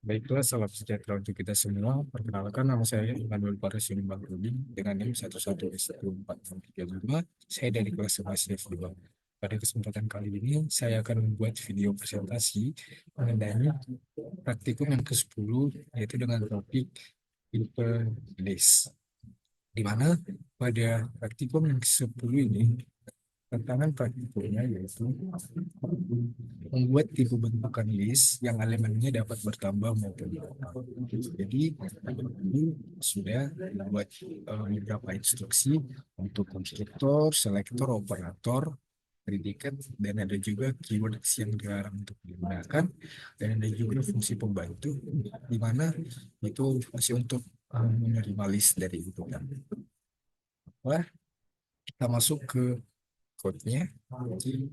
Baiklah, salam sejahtera untuk kita semua. Perkenalkan, nama saya Immanuel Paris Ruding dengan NIM 111435. Saya dari kelas 11 F2. Pada kesempatan kali ini, saya akan membuat video presentasi mengenai praktikum yang ke-10, yaitu dengan topik tipe list. Di mana pada praktikum yang ke-10 ini, tantangan praktikumnya yaitu membuat tipe bentukan list yang elemennya dapat bertambah maupun berkurang. Jadi, ini sudah membuat beberapa instruksi untuk konstruktor, selektor, operator, predikat, dan ada juga keywords yang dilarang untuk digunakan, dan ada juga fungsi pembantu, di mana itu masih untuk menerima list dari itu kan. Wah, kita masuk ke code-nya.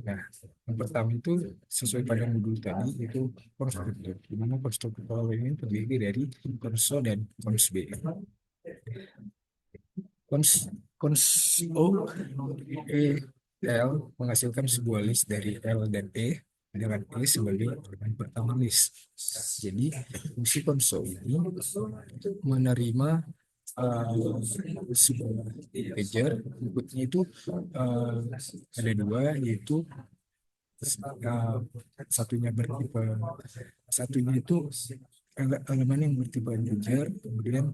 Nah, yang pertama itu sesuai pada modul tadi itu konstruktor. Di mana konstruktor ini terdiri dari konsol dan kons B. Cons cons O E L menghasilkan sebuah list dari L dan E dengan E sebagai elemen pertama list. Jadi fungsi konsol ini menerima sebuah integer, inputnya itu uh, ada dua, yaitu uh, satunya bertipe satunya itu elemen yang bertipe integer, kemudian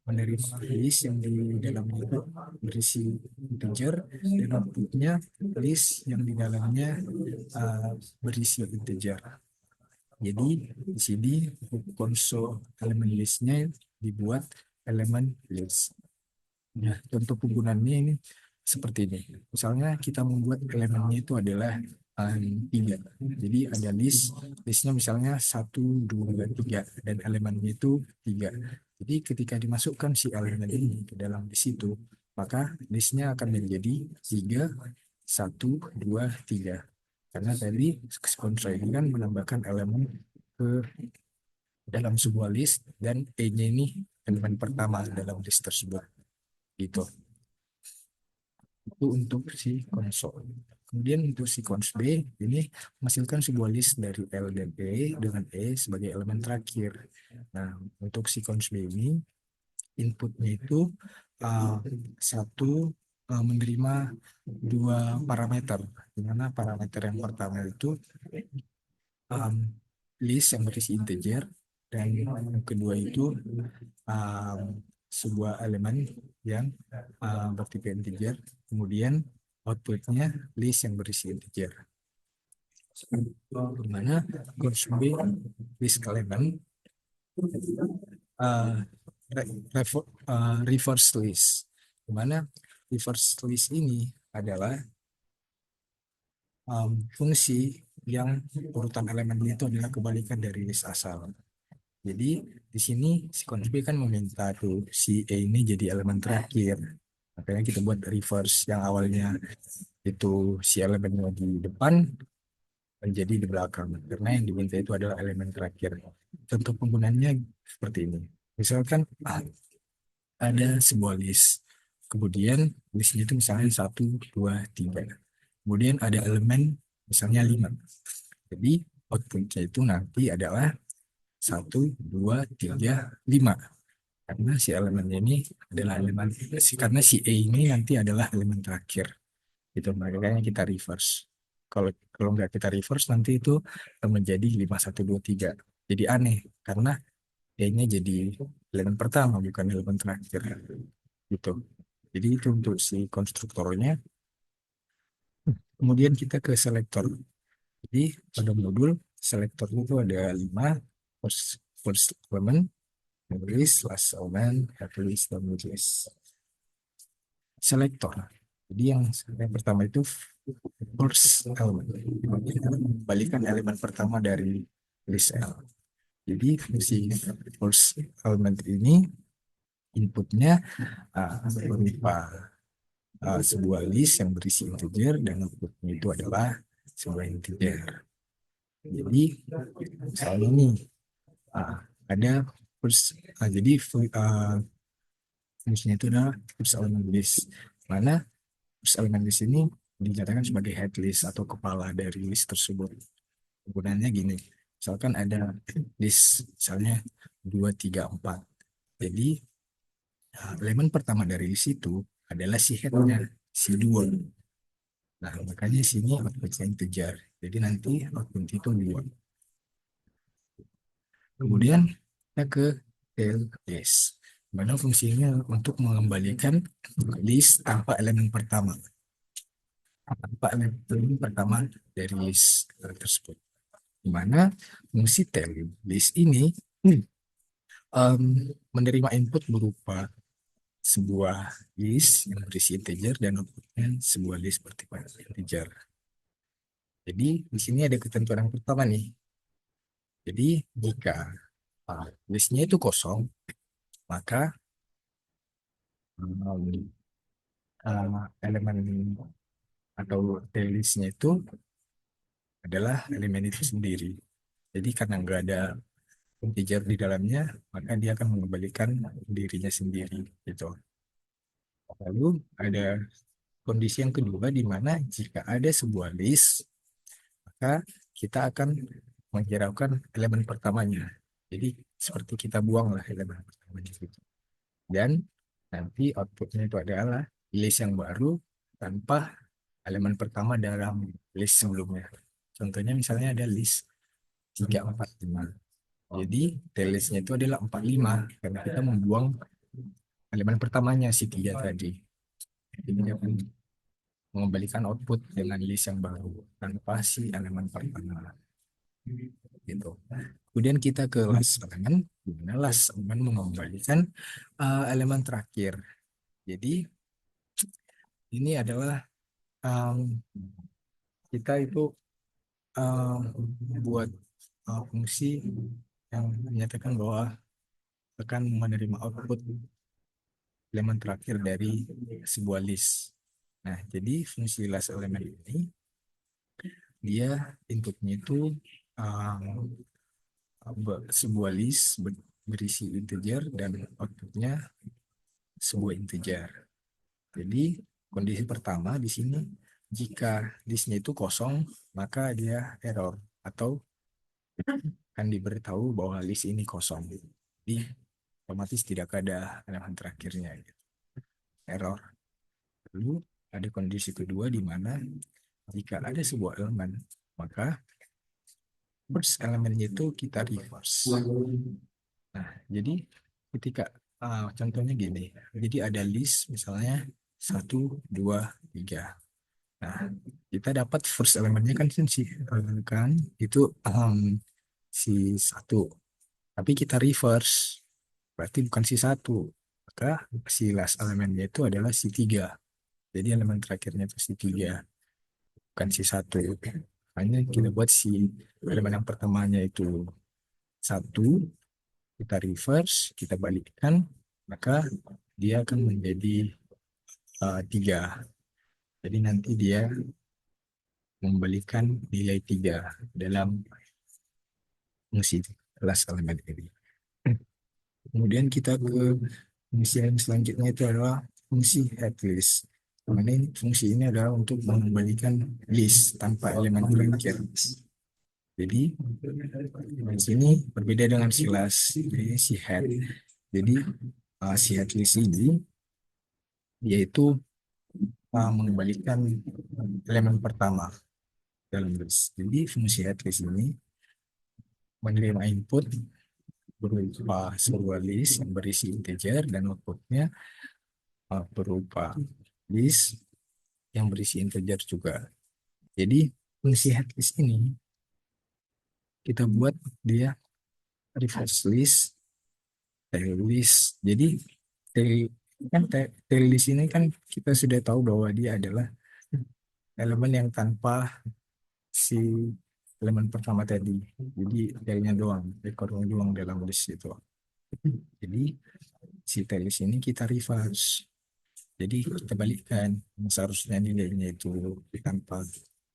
menerima list yang di dalamnya itu berisi integer, dan outputnya list yang di dalamnya uh, berisi integer. Jadi di sini konsol elemen listnya dibuat elemen list. Nah, contoh penggunaannya ini seperti ini. Misalnya kita membuat elemennya itu adalah tiga. Jadi ada listnya misalnya satu, dua, tiga, dan elemennya itu tiga. Jadi ketika dimasukkan si elemen ini ke dalam list itu, maka listnya akan menjadi tiga, satu, dua, tiga. Karena tadi kontra ini kan menambahkan elemen ke dalam sebuah list dan E-nya ini elemen pertama dalam list tersebut. Gitu. Itu untuk si konsol. Kemudian untuk si cons B ini menghasilkan sebuah list dari L dan E dengan E sebagai elemen terakhir. Nah, untuk si cons B ini inputnya itu uh, satu menerima dua parameter, di mana parameter yang pertama itu um, list yang berisi integer, dan yang kedua itu um, sebuah elemen yang bertipe integer, kemudian outputnya list yang berisi integer. Di mana consuming list element uh, reverse list. Di mana reverse list ini adalah fungsi yang urutan elemennya itu adalah kebalikan dari list asal. Jadi di sini si konsep kan meminta tuh si E ini jadi elemen terakhir. Makanya kita buat reverse yang awalnya itu si elemennya di depan menjadi di belakang. Karena yang diminta itu adalah elemen terakhir. Contoh penggunaannya seperti ini. Misalkan ada sebuah list. Kemudian listnya itu misalnya satu, dua, tiga. Kemudian ada elemen misalnya lima. Jadi outputnya itu nanti adalah satu, dua, tiga, lima. Karena si elemennya ini adalah elemen karena si E ini nanti adalah elemen terakhir. Gitu, makanya kita reverse. Kalau kalau nggak kita reverse nanti itu menjadi 5 1 2 3. Jadi aneh karena E-nya jadi elemen pertama bukan elemen terakhir. Gitu. Jadi itu untuk si konstruktornya. Kemudian kita ke selektor. Jadi pada modul selektor itu ada 5: first element, list, last element, head list, dan mid list. Selektor. Jadi yang pertama itu first element. Kembalikan elemen pertama dari list L. Jadi fungsi first element ini inputnya berupa sebuah list yang berisi integer, dan outputnya itu adalah sebuah integer. Jadi misalnya ini ada first, jadi fungsinya itu adalah first element list. Mana first element list ini dinyatakan sebagai head list atau kepala dari list tersebut. Penggunaannya gini. Misalkan ada list misalnya 2, 3, 4. Jadi elemen pertama dari list itu adalah si headnya, si 2. Nah, makanya sini outputnya integer. Jadi nanti output itu 2. Kemudian kita ke tail list. Mana fungsinya untuk mengembalikan list tanpa elemen pertama. Tanpa elemen pertama dari list tersebut. Di mana fungsi tail list ini um, menerima input berupa sebuah list yang berisi integer dan outputnya sebuah list bertipe integer. Jadi di sini ada ketentuan yang pertama nih. Jadi jika listnya itu kosong, maka um, elemen atau tail listnya itu adalah elemen itu sendiri. Jadi karena nggak ada integer di dalamnya, maka dia akan mengembalikan dirinya sendiri gitu. Lalu ada kondisi yang kedua di mana jika ada sebuah list, maka kita akan menghiraukan elemen pertamanya. Jadi seperti kita buang lah elemen pertamanya gitu. Dan nanti outputnya itu adalah list yang baru tanpa elemen pertama dalam list sebelumnya. Contohnya misalnya ada list 3, 4, 5. Jadi tail listnya itu adalah 4, 5 karena kita membuang elemen pertamanya si 3 tadi. Jadi dia akan mengembalikan output dengan list yang baru tanpa si elemen pertama gitu. Kemudian kita ke last elemen, di mana last elemen mengembalikan elemen terakhir. Jadi ini adalah um, kita itu um, buat fungsi yang menyatakan bahwa akan menerima output elemen terakhir dari sebuah list. Nah, jadi fungsi last elemen ini dia inputnya itu um, sebuah list berisi integer dan outputnya sebuah integer. Jadi kondisi pertama di sini jika listnya itu kosong maka dia error atau akan diberitahu bahwa list ini kosong. Jadi otomatis tidak ada elemen terakhirnya gitu. Error. Lalu ada kondisi kedua di mana jika ada sebuah elemen maka first elemennya itu kita reverse. Nah, jadi ketika contohnya gini, jadi ada list misalnya 1, 2, 3. Nah, kita dapat first elemennya kan kan itu si 1. Tapi kita reverse, berarti bukan si 1. Maka si last elemennya itu adalah si 3. Jadi elemen terakhirnya itu si 3, bukan si 1. Hanya kita buat si elemen yang pertamanya itu 1, kita reverse, kita balikkan, maka dia akan menjadi 3. Jadi nanti dia membalikan nilai 3 dalam fungsi kelas elemen ini. Kemudian kita ke fungsi yang selanjutnya itu adalah fungsi headlist. Mana ini fungsi ini adalah untuk mengembalikan list tanpa elemen terakhir. Jadi di sini berbeda dengan si last, jadi si head. Jadi si headlist ini yaitu mengembalikan elemen pertama dalam list. Jadi fungsi headlist ini menerima input berupa sebuah list yang berisi integer dan outputnya berupa list yang berisi integer juga. Jadi fungsi headlist ini kita buat dia reverse list, tail list. Jadi tail list ini kan kita sudah tahu bahwa dia adalah elemen yang tanpa si elemen pertama tadi. Jadi tailnya doang, ekornya doang dalam list itu. Jadi si tail list ini kita reverse. Jadi kita balikkan, seharusnya nilainya itu tanpa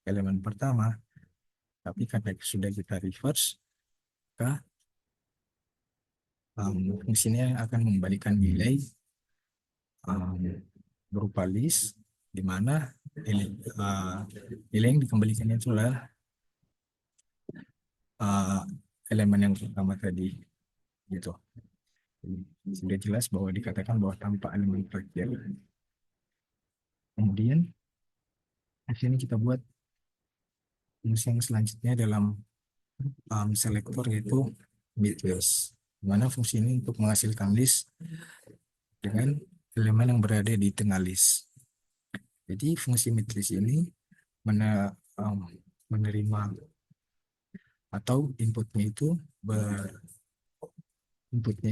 elemen pertama, tapi karena sudah kita reverse, maka fungsinya akan membalikan nilai um, berupa list, di mana nilai, nilai yang dikembalikan itulah uh, elemen yang pertama tadi gitu. Sudah jelas bahwa dikatakan bahwa tanpa elemen terakhir. Kemudian di sini kita buat fungsi yang selanjutnya dalam selektor, yaitu mid list. Di mana fungsi ini untuk menghasilkan list dengan elemen yang berada di tengah list. Jadi fungsi mid list ini menerima atau inputnya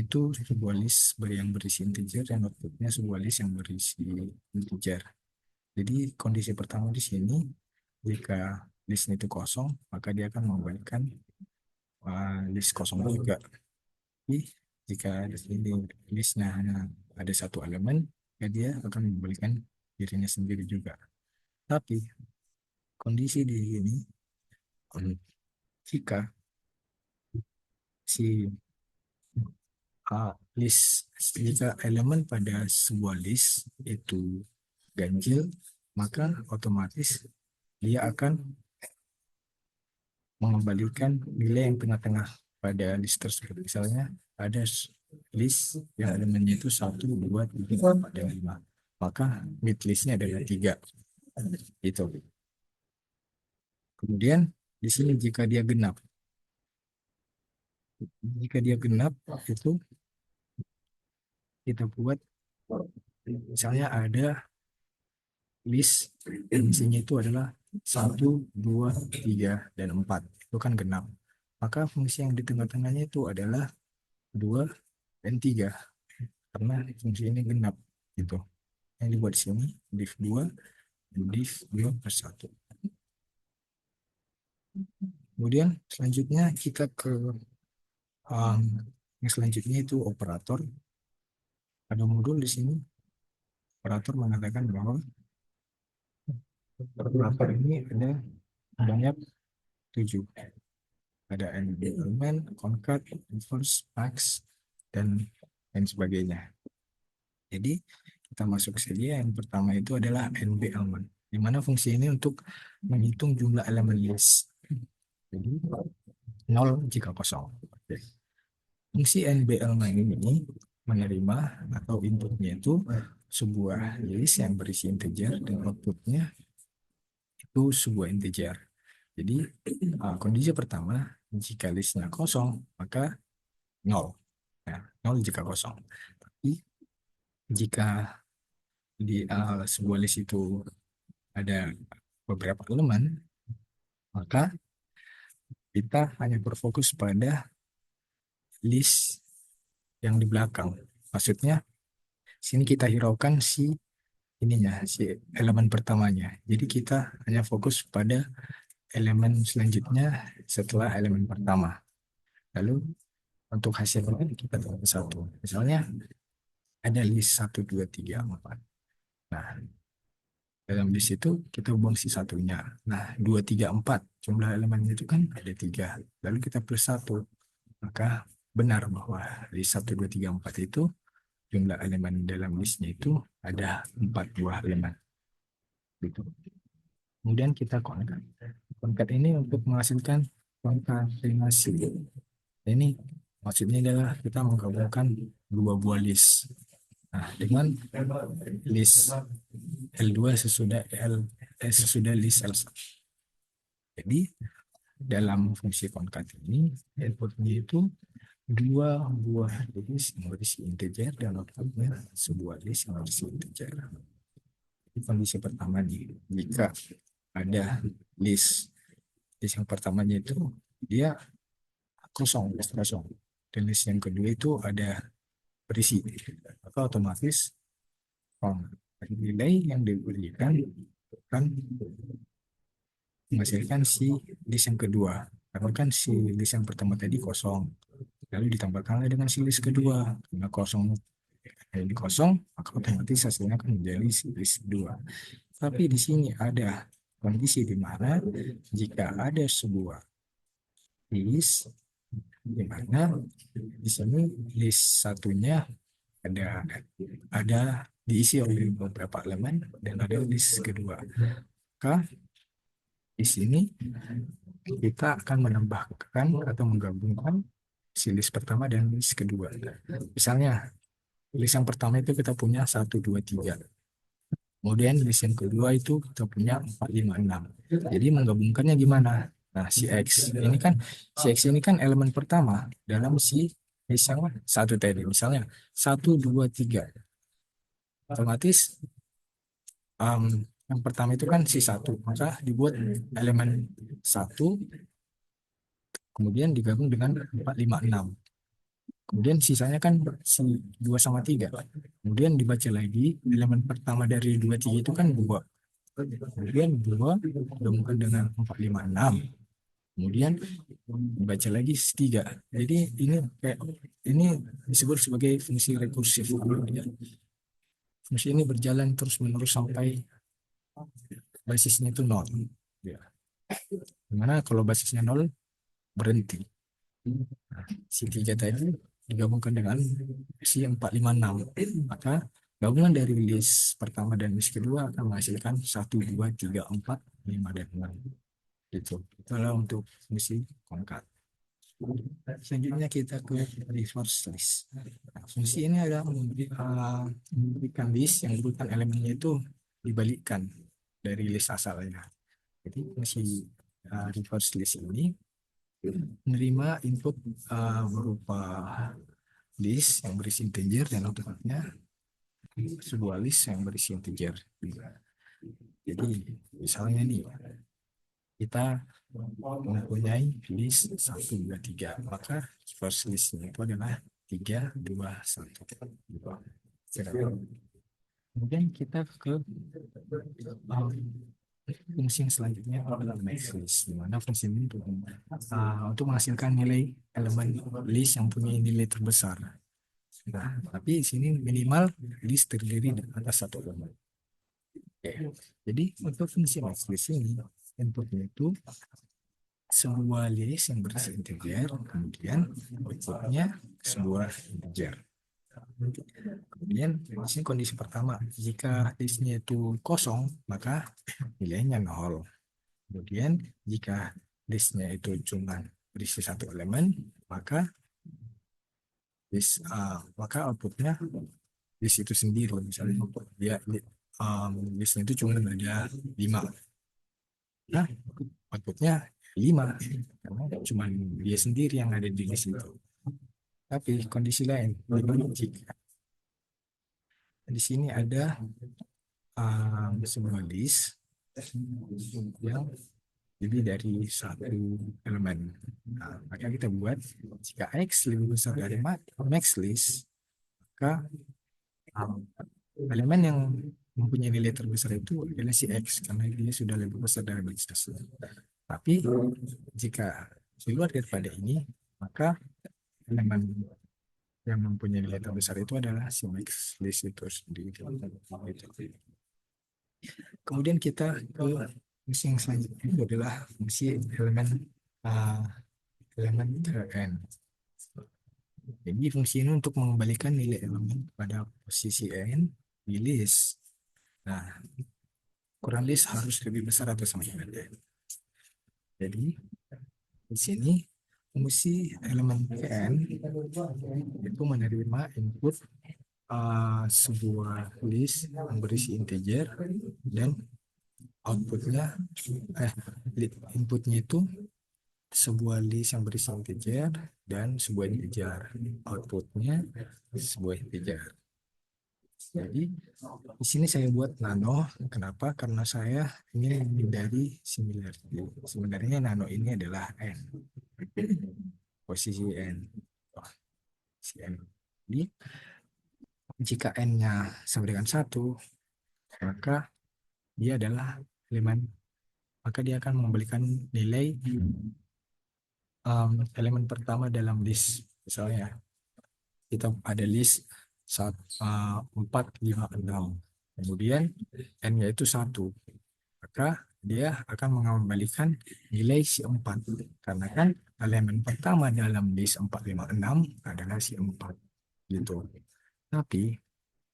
itu sebuah list yang berisi integer dan outputnya sebuah list yang berisi integer. Jadi kondisi pertama di sini, jika list itu kosong, maka dia akan mengembalikan list kosong juga. Jadi jika di sini listnya hanya ada satu elemen, ya dia akan mengembalikan dirinya sendiri juga. Tapi kondisi di sini, jika si list jika elemen pada sebuah list itu ganjil, maka otomatis dia akan mengembalikan nilai yang tengah-tengah pada list tersebut. Misalnya ada list yang elemennya itu 1, 2, 3, 4, dan 5. Maka mid listnya adalah 3. Itu. Kemudian di sini jika dia genap itu kita buat, misalnya ada list yang isinya itu adalah 1, 2, 3, dan 4. Itu kan genap. Maka fungsi yang di tengah-tengahnya itu adalah 2 dan 3. Karena fungsi ini genap. Gitu. Yang dibuat di sini, div 2, div 2+1. Kemudian selanjutnya kita ke yang selanjutnya itu operator. Ada modul di sini. Operator mengatakan bahwa operator ini ada banyak 7. Ada NB element, concat, inverse, max, dan lain sebagainya. Jadi kita masuk saja. Yang pertama itu adalah NB element, di mana fungsi ini untuk menghitung jumlah elemen list. Jadi 0 jika kosong. Fungsi NB element ini menerima atau inputnya itu sebuah list yang berisi integer dan outputnya itu sebuah integer. Jadi kondisi pertama, jika listnya kosong maka 0. Nah, 0 jika kosong. Tapi jika di sebuah list itu ada beberapa elemen, maka kita hanya berfokus pada list yang di belakang. Maksudnya, sini kita hiraukan si elemen pertamanya. Jadi kita hanya fokus pada elemen selanjutnya setelah elemen pertama. Lalu untuk hasilnya kita tambah 1. Misalnya ada list 1, 2, 3, 4. Nah, dalam list itu kita buang si satunya. Nah, 2, 3, 4 jumlah elemennya itu kan ada 3. Lalu kita plus 1. Maka benar bahwa list 1, 2, 3, 4 itu jumlah elemen dalam listnya itu ada 4 buah elemen. Gitu. Kemudian kita konkat. Konkat ini untuk menghasilkan konkatenasi. Ini maksudnya adalah kita menggabungkan 2 buah list. Nah, dengan list L2 sesudah list L1. Jadi dalam fungsi konkat ini inputnya itu 2 buah list yang berisi integer dan outputnya sebuah list yang berisi integer. Di kondisi pertama nih, jika ada list yang pertamanya itu dia kosong, list kosong, dan list yang kedua itu ada berisi, maka otomatis nilai yang diberikan akan menghasilkan si list yang kedua. Karena kan si list yang pertama tadi kosong, lalu ditambahkanlah dengan si list kedua. Karena kosong ini kosong, maka otomatis hasilnya akan menjadi si list kedua. Tapi di sini ada kondisi di mana jika ada sebuah list di mana di sini list satunya ada diisi oleh beberapa elemen dan ada list kedua. Maka di sini kita akan menambahkan atau menggabungkan si list pertama dan list kedua. Misalnya, list yang pertama itu kita punya 1, 2, 3. Kemudian list yang kedua itu kita punya 4, 5, 6. Jadi menggabungkannya gimana? Nah, si X ini kan elemen pertama dalam si list yang satu tadi. Misalnya 1, 2, 3. Otomatis um, yang pertama itu kan si satu, maka dibuat elemen satu, kemudian digabung dengan 4, 5, 6. Kemudian sisanya kan si 2 sama 3. Kemudian dibaca lagi, elemen pertama dari 2, 3 itu kan 2. Kemudian 2 digabungkan dengan 4, 5, 6. Kemudian dibaca lagi 3. Jadi ini disebut sebagai fungsi rekursif. Ya. Fungsi ini berjalan terus menerus sampai basisnya itu 0. Ya. Dimana kalau basisnya 0 berhenti. Nah, si 3 tadi digabungkan dengan si 4, 5, 6. Maka gabungan dari list pertama dan list kedua akan menghasilkan 1, 2, 3, 4, 5, dan 6. Gitu. Itulah untuk fungsi konkat. Selanjutnya kita ke reverse list. Nah, fungsi ini adalah memberikan list yang urutan elemennya itu dibalikkan dari list asalnya. Jadi fungsi reverse list ini menerima input berupa list yang berisi integer dan outputnya sebuah list yang berisi integer. Jadi misalnya nih kita mempunyai list 1, 2, 3, maka first listnya itu adalah 3, 2, 1. Kemudian kita ke fungsi yang selanjutnya adalah max list, di mana fungsi ini untuk menghasilkan nilai elemen list yang punya nilai terbesar. Nah, tapi di sini minimal list terdiri dari atas satu elemen. Oke. Jadi untuk fungsi max list ini inputnya itu sebuah list yang berisi integer, kemudian outputnya sebuah integer. Kemudian di sini kondisi pertama, jika listnya itu kosong, maka nilainya 0. Kemudian jika listnya itu cuma berisi satu elemen, maka maka outputnya list itu sendiri. Misalnya dia listnya itu cuma ada 5. Nah, outputnya 5 karena cuma dia sendiri yang ada di list itu. Tapi kondisi lain, jika di sini ada sebuah list yang lebih dari satu elemen. Nah, maka kita buat jika X lebih besar dari max list, maka elemen yang mempunyai nilai terbesar itu adalah si X karena dia sudah lebih besar dari max list. Tapi jika di luar daripada ini, maka elemen yang mempunyai nilai terbesar itu adalah si max list itu sendiri. Kemudian kita ke fungsi yang selanjutnya itu adalah fungsi uh, elemen ke n. Jadi fungsi ini untuk mengembalikan nilai elemen pada posisi n di list. Nah, ukuran list harus lebih besar atau sama dengan n. Jadi di sini fungsi elemen kn itu menerima input sebuah list yang berisi integer dan outputnya inputnya itu sebuah list yang berisi integer dan sebuah integer, outputnya sebuah integer. Jadi di sini saya buat nano. Kenapa? Karena saya ingin menghindari similarity. Sebenarnya nano ini adalah n, posisi n. Posisi n. Jadi jika n-nya sama dengan 1, maka dia adalah elemen, maka dia akan mengembalikan nilai elemen pertama dalam list. Misalnya kita ada list 4, 5, 6. Kemudian n-nya itu 1. Maka dia akan mengembalikan nilai si 4. Karena kan elemen pertama dalam list 4, 5, 6 adalah si 4. Gitu. Tapi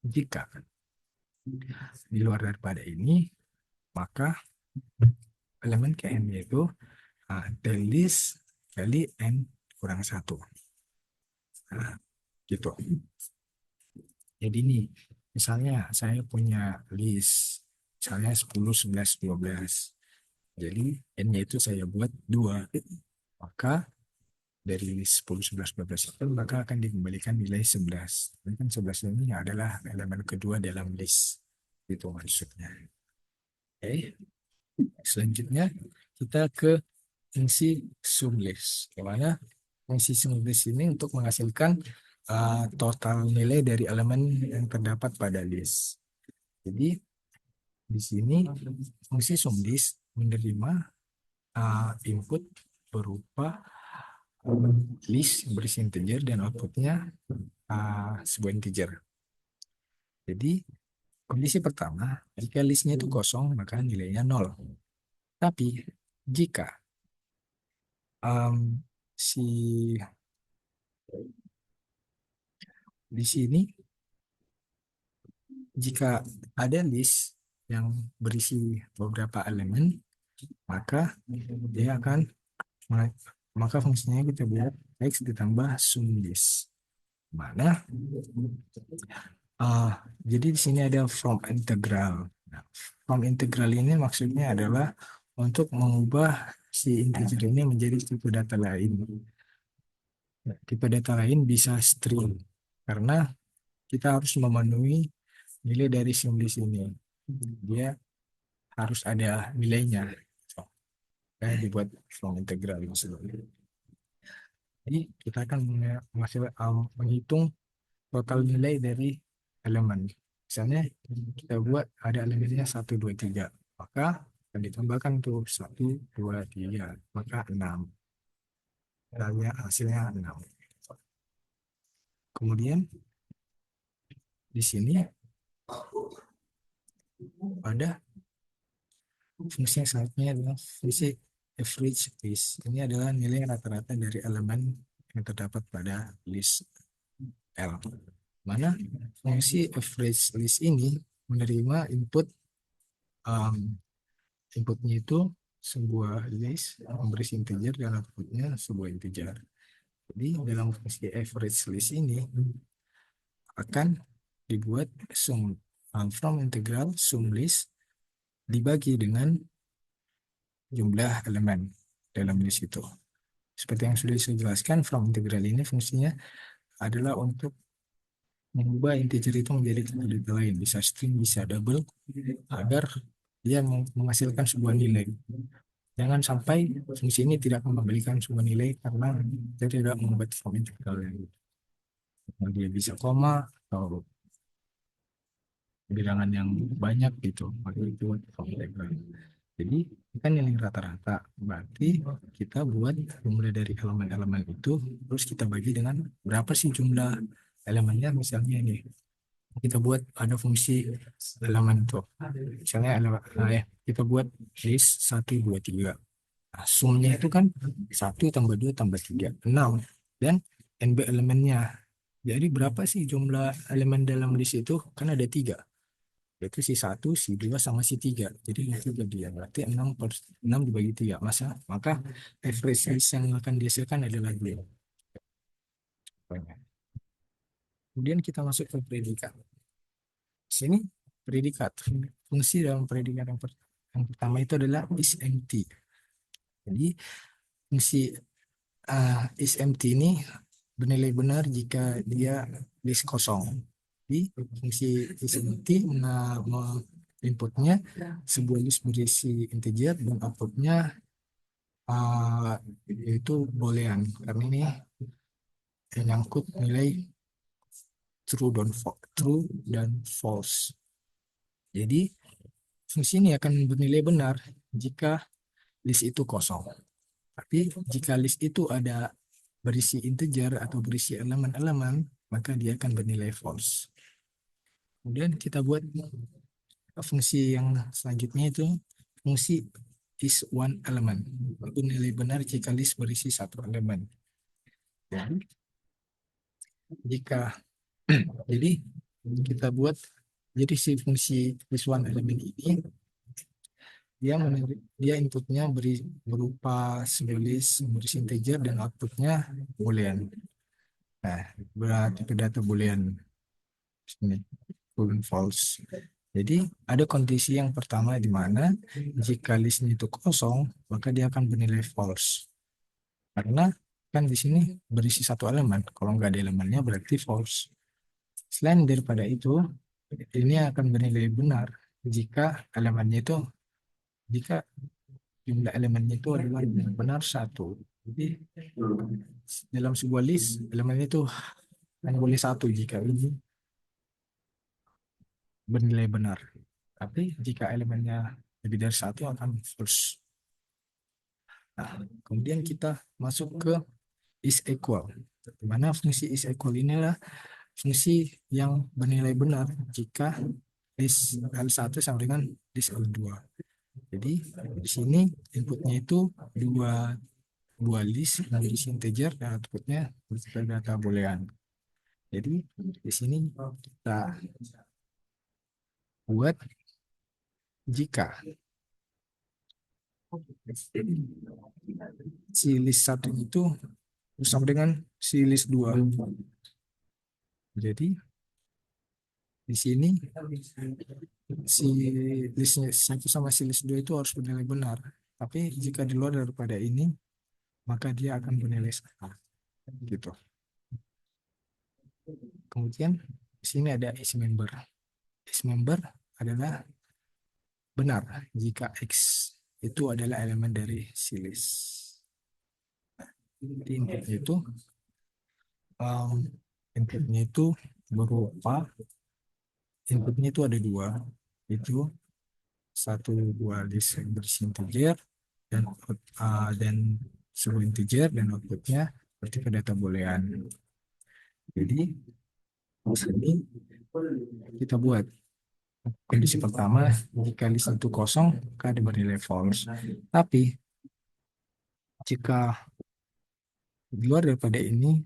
jika di luar daripada ini, maka elemen kn itu Del list kali n kurang 1. Nah, gitu. Jadi nih, misalnya saya punya list, misalnya 10, 11, 12. Jadi n-nya itu saya buat 2. Maka dari list 10, 11, 12 itu maka akan dikembalikan nilai 11. Ini kan 11 ini adalah elemen kedua dalam list. Itu maksudnya. Oke. Selanjutnya kita ke fungsi sumlist. Dimana fungsi sumlist ini untuk menghasilkan total nilai dari elemen yang terdapat pada list. Jadi di sini fungsi sumlist menerima input berupa list berisi integer dan outputnya sebuah integer. Jadi kondisi pertama, jika listnya itu kosong maka nilainya 0. Tapi jika si di sini jika ada list yang berisi beberapa elemen, maka dia akan maka fungsinya kita buat x ditambah sum list. Mana jadi di sini ada from integral. Nah, from integral ini maksudnya adalah untuk mengubah si integer ini menjadi tipe data lain. Tipe data lain bisa string karena kita harus memenuhi nilai dari sim list ini. Dia harus ada nilainya. Dibuat from integral maksudnya. Jadi kita akan menghitung total nilai dari elemen. Misalnya kita buat ada elemennya 1, 2, 3. Maka akan ditambahkan tuh 1, 2, 3. Maka 6. Hasilnya 6. Kemudian di sini ada fungsi yang selanjutnya adalah fungsi average list. Ini adalah nilai rata-rata dari elemen yang terdapat pada list L. Mana fungsi average list ini menerima inputnya itu sebuah list yang berisi integer dan outputnya sebuah integer. Jadi dalam fungsi average list ini akan dibuat sum from integral sum list dibagi dengan jumlah elemen dalam list itu. Seperti yang sudah saya jelaskan, from integral ini fungsinya adalah untuk mengubah integer itu menjadi data lain, bisa string, bisa double, agar dia menghasilkan sebuah nilai. Jangan sampai fungsi ini tidak mengembalikan sebuah nilai karena dia tidak membuat from integral yang dia bisa koma atau bilangan yang banyak gitu, maka itu from integral. Jadi kan nilai rata-rata, berarti kita buat jumlah dari elemen-elemen itu, terus kita bagi dengan berapa sih jumlah elemennya. Misalnya ini kita buat ada fungsi elemen itu, misalnya kita buat list 1, 2, 3. Nah, sumnya itu kan 1 tambah 2 tambah 3, 6. Dan NB elemennya. Jadi berapa sih jumlah elemen dalam list itu? Kan ada 3. Yaitu si 1, si 2, sama si 3. Jadi itu dia. Berarti 6 dibagi 3. Maka average list yang akan dihasilkan adalah 2. Kemudian kita masuk ke predikat. Di sini predikat. Fungsi dalam predikat yang pertama itu adalah is empty. Jadi fungsi is empty ini bernilai benar jika dia list kosong. Jadi fungsi is empty inputnya sebuah list berisi integer dan outputnya itu boolean, karena ini menyangkut nilai true dan false. Jadi fungsi ini akan bernilai benar jika list itu kosong. Tapi jika list itu ada berisi integer atau berisi elemen-elemen, maka dia akan bernilai false. Kemudian kita buat fungsi yang selanjutnya itu fungsi is one element. Itu nilai benar jika list berisi satu elemen. Dan jika jadi kita buat jadi si fungsi is one element ini dia inputnya berupa sebuah list berisi integer dan outputnya boolean. Nah, berarti ke data boolean sini true dan false. Jadi ada kondisi yang pertama di mana jika listnya itu kosong, maka dia akan bernilai false. Karena kan di sini berisi satu elemen. Kalau nggak ada elemennya berarti false. Selain daripada itu, ini akan bernilai benar jika elemennya itu jika jumlah elemennya itu adalah benar satu. Jadi dalam sebuah list elemennya itu hanya boleh satu jika ini bernilai benar. Tapi jika elemennya lebih dari satu akan false. Nah, kemudian kita masuk ke is equal. Di mana fungsi is equal inilah fungsi yang bernilai benar jika list L1 sama dengan list L2. Jadi di sini inputnya itu dua list yang berisi integer dan outputnya berisi data boolean. Jadi di sini kita buat jika si list satu itu sama dengan si list 2. Jadi di sini si listnya satu sama si list 2 itu harus bernilai benar. Tapi jika di luar daripada ini, maka dia akan bernilai salah. Gitu. Kemudian di sini ada is member. Is member adalah benar jika X itu adalah elemen dari si list. Di inputnya itu berupa inputnya itu ada dua, itu satu dua list yang berisi integer dan sebuah integer dan outputnya berarti ke data boolean. Jadi ini kita buat kondisi pertama jika list itu kosong maka dia bernilai false. Tapi jika di luar daripada ini,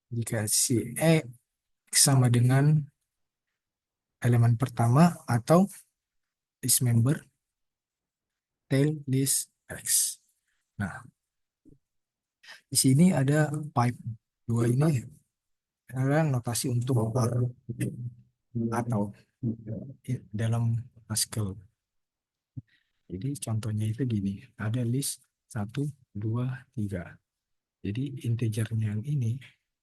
jika si E sama dengan elemen pertama atau list member tail list X. Nah, di sini ada pipe. Dua ini adalah notasi untuk or atau dalam Haskell. Jadi contohnya itu gini, ada list 1, 2, 3. Jadi integernya yang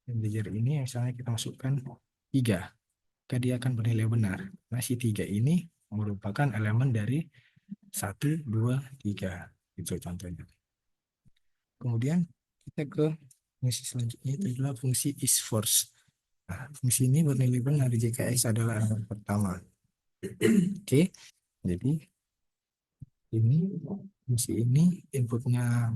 integer ini misalnya kita masukkan 3, maka dia akan bernilai benar. Nah, si 3 ini merupakan elemen dari 1, 2, 3. Itu contohnya. Kemudian kita ke fungsi selanjutnya itu adalah fungsi is first. Nah, fungsi ini bernilai benar jika X adalah elemen pertama. Oke, jadi ini fungsi ini inputnya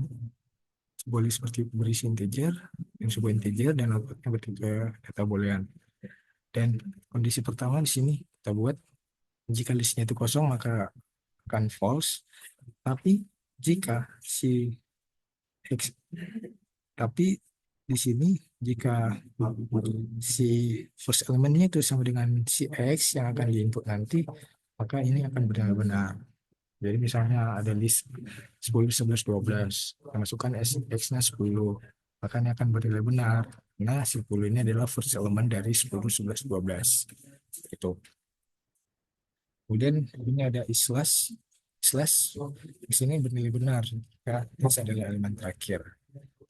boleh seperti berisi integer, sebuah integer dan outputnya bertiga data boolean. Dan kondisi pertama di sini kita buat jika listnya itu kosong maka akan false. Tapi jika si X tapi di sini jika si first elementnya itu sama dengan si X yang akan diinput nanti, maka ini akan benar-benar. Jadi misalnya ada list 10, 11, 12, kita masukkan X-nya 10, maka ini akan bernilai benar. Nah, 10 ini adalah first element dari 10, 11, 12. Itu. Kemudian ini ada slash. Slash di sini bernilai benar jika X adalah elemen terakhir.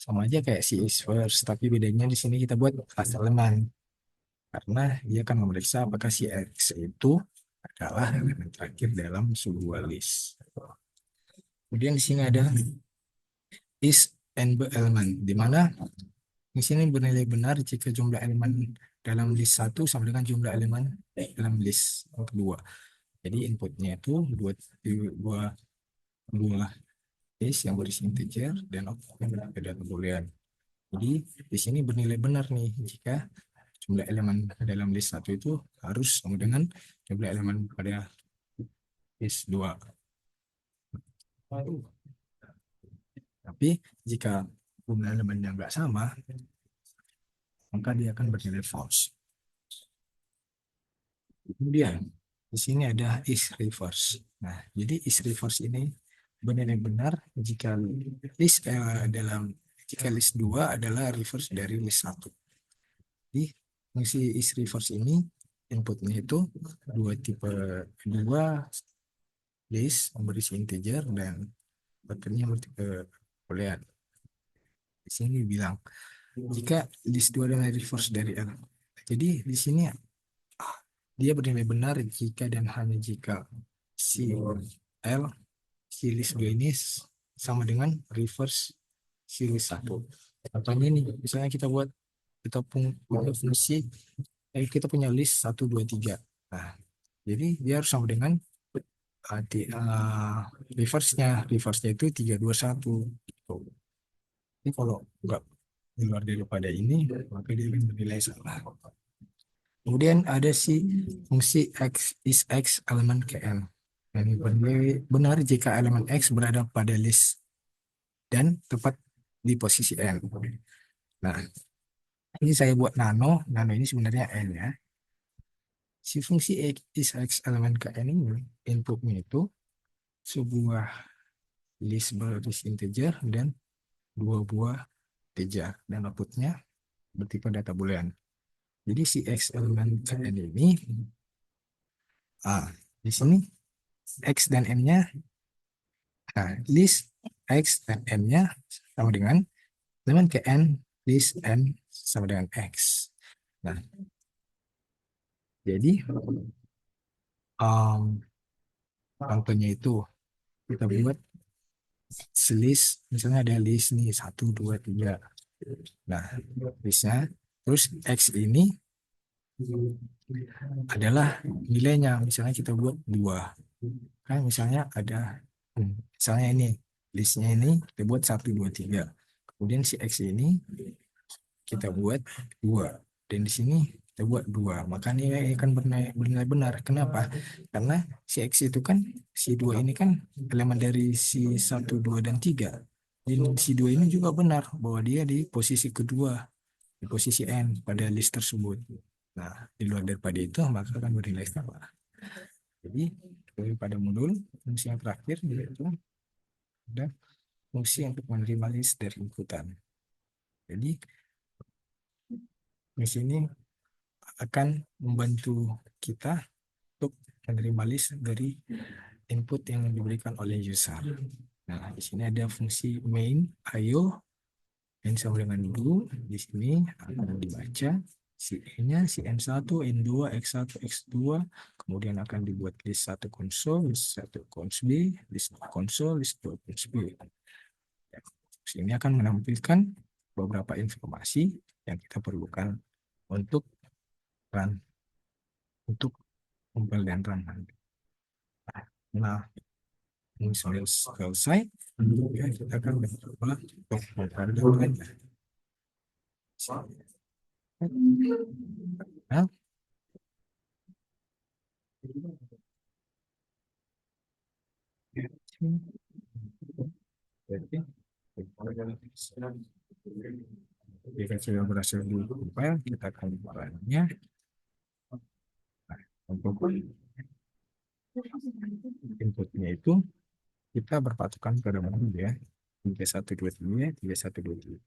Sama aja kayak si is first, tapi bedanya di sini kita buat last elemen. Karena dia akan memeriksa apakah si X itu adalah elemen terakhir dalam sebuah list. Kemudian di sini ada is and element, di mana di sini bernilai benar jika jumlah elemen dalam list satu sama dengan jumlah elemen dalam list yang kedua. Jadi inputnya itu dua list yang berisi integer dan outputnya data boolean. Jadi di sini bernilai benar nih jika jumlah elemen dalam list satu itu harus sama dengan jumlah elemen pada list 2. Tapi jika jumlah elemennya nggak sama, maka dia akan bernilai false. Kemudian di sini ada is reverse. Nah, jadi is reverse ini bernilai benar jika list jika list 2 adalah reverse dari list 1. Jadi fungsi is reverse ini inputnya itu dua list yang berisi integer dan outputnya bertipe boolean. Di sini bilang jika list 2 adalah reverse dari L. Jadi di sini dia bernilai benar jika dan hanya jika si L, si list 2 ini sama dengan reverse si list 1. Contohnya ini, misalnya punya fungsi, kita punya list 1, 2, 3. Nah, jadi dia harus sama dengan reverse-nya itu 3, 2, 1. Gitu. Ini kalau nggak di luar daripada ini, maka dia akan bernilai salah. Kemudian ada si fungsi x is x elemen kn. Ini benar jika elemen x berada pada list dan tepat di posisi n. Nah, ini saya buat nano ini sebenarnya n ya. Si fungsi x is x elemen kn ini inputnya itu sebuah list berbasis integer dan dua buah integer dan outputnya bertipe data boolean. Jadi si x elemen kn ini di sini x dan n-nya, list x dan n-nya sama dengan elemen kn list n sama dengan x. Nah, jadi contohnya itu kita buat list, misalnya ada list nih 1, 2, 3. Nah, listnya, terus x ini adalah nilainya, misalnya kita buat 2. Kan misalnya misalnya ini, listnya ini kita buat 1, 2, 3. Kemudian si x ini kita buat 2. Dan di sini kita buat 2. Maka nilai akan bernilai benar. Kenapa? Karena si x itu kan, si 2 ini kan elemen dari si 1, 2, dan 3. Dan si 2 ini juga benar bahwa dia di posisi kedua, di posisi n pada list tersebut. Nah, di luar daripada itu maka akan bernilai salah. Jadi pada modul fungsi yang terakhir yaitu ada fungsi untuk menerima list dari inputan. Jadi fungsi ini akan membantu kita untuk menerima list dari input yang diberikan oleh user. Nah, di sini ada fungsi main ayo yang sama dengan do. Di sini akan dibaca si e-nya, si n1, n2, x1, x2, kemudian akan dibuat list 1 konsol, list 1 cons b, list 2 konsol, list 2 cons b. Ini akan menampilkan beberapa informasi yang kita perlukan untuk run, untuk compile dan run nanti. Nah, ini sudah selesai. Ya, kita akan mencoba untuk compile dan run. Nah, jika sudah berhasil di compile, kita akan mulainya. Untuk inputnya itu kita berpatokan pada modul ya, 3123, 3123,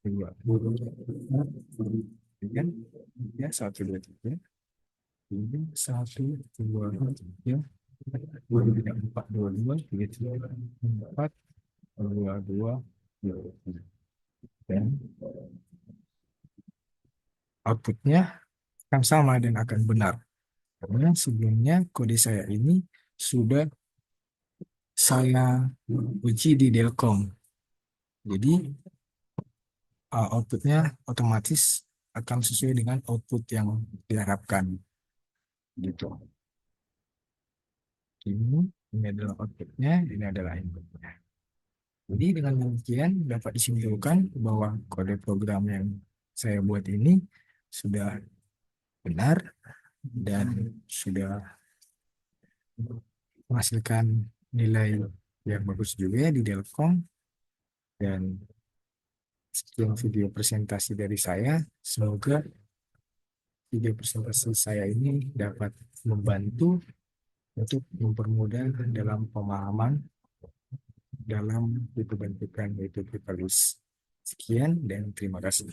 3123, ya 123, 123, 4, 22, 33, 4, 22, dan outputnya akan sama dan akan benar. Karena sebelumnya kode saya ini sudah saya uji di Delcom. Jadi outputnya otomatis akan sesuai dengan output yang diharapkan. Gitu. Ini adalah outputnya, ini adalah inputnya. Jadi dengan demikian dapat disimpulkan bahwa kode program yang saya buat ini sudah benar dan sudah menghasilkan nilai yang bagus juga di Delcom. Dan sekian video presentasi dari saya. Semoga video presentasi saya ini dapat membantu untuk mempermudah dalam pemahaman dalam diperbantukan yaitu paperless. Sekian dan terima kasih.